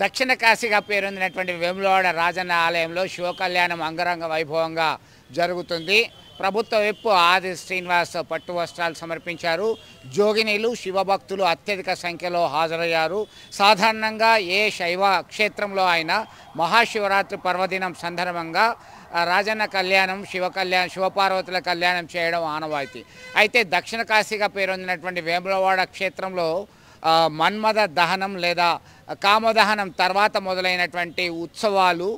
దక్షిణ కాశీగా పేరొందినటువంటి వేములవాడ రాజన్న ఆలయంలో శివ కళ్యాణం అంగరంగ వైభవంగా జరుగుతుంది. ప్రభుత్వ విప్ ఆది శ్రీనివాస్ పట్టు వస్త్రాలు సమర్పించారు. జోగినీలు శివభక్తులు అత్యధిక సంఖ్యలో హాజరయ్యారు. సాధారణంగా ఏ శైవ క్షేత్రంలో అయినా మహాశివరాత్రి పర్వదినం సందర్భంగా రాజన్న కళ్యాణం శివపార్వతుల కళ్యాణం చేయడం ఆనవాయితీ. అయితే దక్షిణ కాశీగా పేరొందినటువంటి వేములవాడ క్షేత్రంలో మన్మథ దహనం లేదా కామదహనం తర్వాత మొదలైనటువంటి ఉత్సవాలు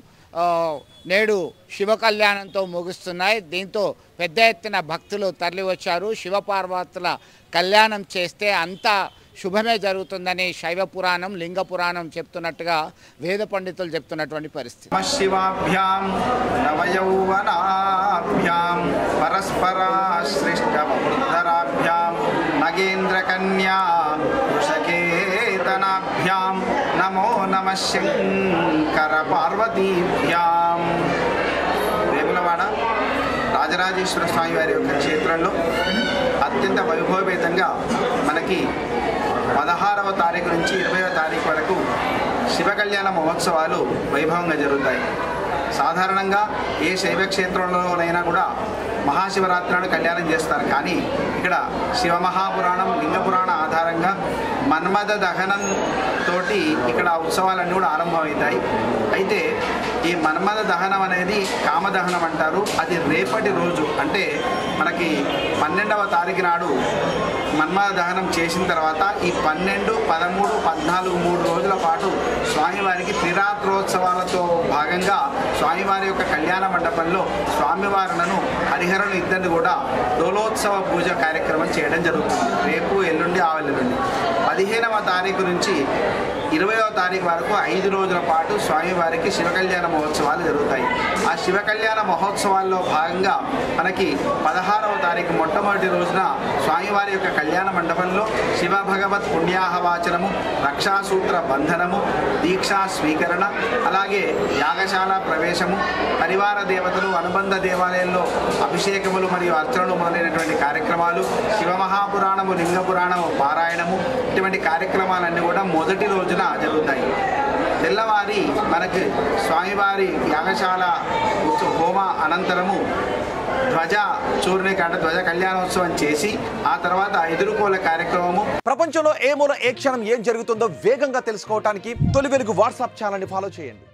నేడు శివ కళ్యాణంతో ముగుస్తున్నాయి. దీంతో పెద్ద ఎత్తున భక్తులు తరలివచ్చారు. శివపార్వతుల కళ్యాణం చేస్తే అంతా శుభమే జరుగుతుందని శైవ పురాణం లింగ పురాణం చెప్తున్నట్టుగా వేద పండితులు చెప్తున్నటువంటి పరిస్థితి. శివాభ్యాం నవయౌవనాభ్యాం పరస్పరాశ్లిష్టవృద్ధరాభ్యాం నగేంద్ర కన్యా వృషకేతనాభ్యాం నమో నమః శంకర పార్వతీభ్యాం. వేములవాడ రాజరాజేశ్వర స్వామి వారి యొక్క క్షేత్రంలో అత్యంత వైభవపేతంగా మనకి 16వ తారీఖు నుంచి 20వ తారీఖు వరకు శివ కళ్యాణ మహోత్సవాలు వైభవంగా జరుగుతాయి. సాధారణంగా ఏ శైవ క్షేత్రంలోనైనా కూడా మహాశివరాత్రి నాడు కళ్యాణం చేస్తారు. కానీ ఇక్కడ శివమహాపురాణం లింగ పురాణ ఆధారంగా మన్మథ దహనం తోటి ఇక్కడ ఉత్సవాలన్నీ కూడా ఆరంభమవుతాయి. అయితే ఈ మన్మథ దహనం అనేది కామదహనం అంటారు. అది రేపటి రోజు అంటే మనకి 12వ తారీఖు నాడు మన్మథ దహనం చేసిన తర్వాత ఈ 12, 13, 14 3 రోజుల పాటు స్వామివారికి త్రిరాత్రోత్సవాలతో భాగంగా స్వామివారి యొక్క కళ్యాణ మండపంలో స్వామివారులను హరిహరులు ఇద్దరిని కూడా డోలోత్సవ పూజ కార్యక్రమం చేయడం జరుగుతుంది. రేపు ఎల్లుండి ఆవెల్లుండి 15వ తారీఖు నుంచి 20వ తారీఖు వరకు 5 రోజుల పాటు స్వామివారికి శివ కళ్యాణ మహోత్సవాలు జరుగుతాయి. ఆ శివ కళ్యాణ మహోత్సవాల్లో భాగంగా మనకి 16వ తారీఖు మొట్టమొదటి రోజున స్వామివారి యొక్క కళ్యాణ మండపంలో శివ భగవత్ పుణ్యాహవాచనము, రక్షాసూత్ర బంధనము, దీక్షా స్వీకరణ, అలాగే యాగశాల ప్రవేశము, పరివార దేవతలు అనుబంధ దేవాలయంలో అభిషేకములు మరియు అర్చనలు మొదలైనటువంటి కార్యక్రమాలు, శివమహాపురాణము లింగ పురాణము పారాయణము, ఇటువంటి కార్యక్రమాలన్నీ కూడా మొదటి రోజున జరుగుతాయి. తెల్లవారి మనకి స్వామివారి యాగశాల హోమ అనంతరము ధ్వజ కళ్యాణోత్సవం చేసి ఆ తర్వాత ఎదుర్కోల కార్యక్రమము. ప్రపంచంలో ఏ మూల ఏ క్షణం ఏం జరుగుతుందో వేగంగా తెలుసుకోవడానికి తొలి వెలుగు వాట్సాప్ ఛానల్ని ఫాలో చేయండి.